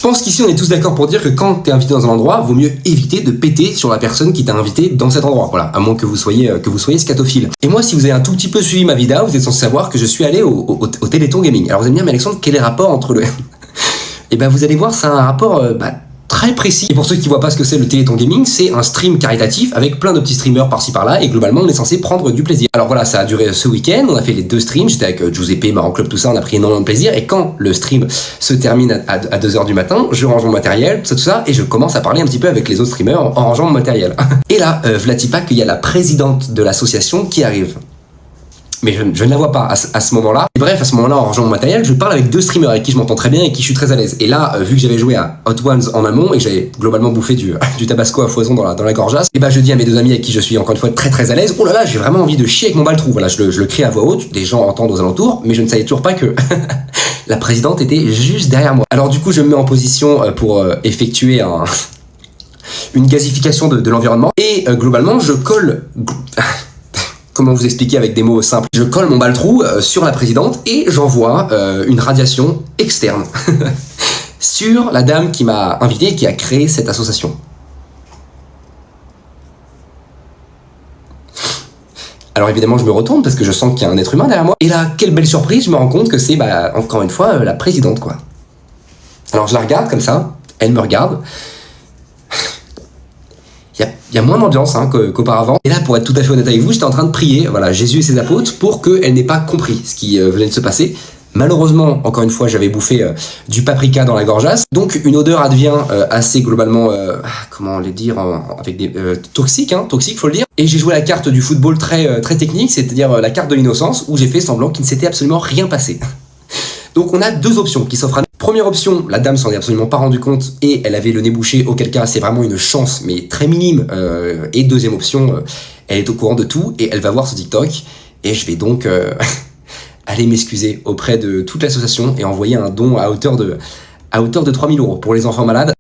Je pense qu'ici on est tous d'accord pour dire que quand t'es invité dans un endroit, vaut mieux éviter de péter sur la personne qui t'a invité dans cet endroit. Voilà, à moins que vous soyez scatophile. Et moi, si vous avez un tout petit peu suivi ma vida, vous êtes censé savoir que je suis allé au Téléthon Gaming. Alors vous allez me dire, mais Alexandre, quel est le rapport entre le... Et ben vous allez voir, c'est un rapport très précis. Et pour ceux qui voient pas ce que c'est le Téléthon Gaming, c'est un stream caritatif avec plein de petits streamers par-ci par-là et globalement on est censé prendre du plaisir. Alors voilà, ça a duré ce week-end, on a fait les 2 streams, j'étais avec Giuseppe, Marrant Club, tout ça, on a pris énormément de plaisir et quand le stream se termine à 2h du matin, je range mon matériel, tout ça, et je commence à parler un petit peu avec les autres streamers en rangeant mon matériel. Et là, vlatipa qu'il y a la présidente de l'association qui arrive. Mais je ne la vois pas à ce moment-là. Et bref, à ce moment-là, en rangeant mon matériel, je parle avec 2 streamers avec qui je m'entends très bien et qui je suis très à l'aise. Et là, vu que j'avais joué à Hot Ones en amont et que j'avais globalement bouffé du tabasco à foison dans la gorgeasse, et bah je dis à mes 2 amis avec qui je suis encore une fois très très à l'aise, oh là là, j'ai vraiment envie de chier avec mon baltrou. Voilà, je le crie à voix haute, des gens entendent aux alentours, mais je ne savais toujours pas que la présidente était juste derrière moi. Alors du coup, je me mets en position pour effectuer une gazification de l'environnement et globalement, je colle... Comment vous expliquer avec des mots simples? Je colle mon baltrou sur la présidente et j'envoie une radiation externe sur la dame qui m'a invité et qui a créé cette association. Alors évidemment, je me retourne parce que je sens qu'il y a un être humain derrière moi. Et là, quelle belle surprise, je me rends compte que c'est, encore une fois, la présidente, quoi. Alors je la regarde comme ça, elle me regarde. Il y a moins d'ambiance qu'auparavant. Et là, pour être tout à fait honnête avec vous, j'étais en train de prier, voilà, Jésus et ses apôtres, pour qu'elle n'ait pas compris ce qui venait de se passer. Malheureusement, encore une fois, j'avais bouffé du paprika dans la gorgeasse. Donc, une odeur advient assez globalement, comment les dire, avec des toxique, faut le dire. Et j'ai joué la carte du football très technique, c'est-à-dire la carte de l'innocence, où j'ai fait semblant qu'il ne s'était absolument rien passé. Donc, on a 2 options qui s'offrent à nous. Première option, la dame s'en est absolument pas rendu compte et elle avait le nez bouché, auquel cas c'est vraiment une chance, mais très minime. Et deuxième option, elle est au courant de tout et elle va voir ce TikTok et je vais donc aller m'excuser auprès de toute l'association et envoyer un don à hauteur de 3000 € pour les enfants malades.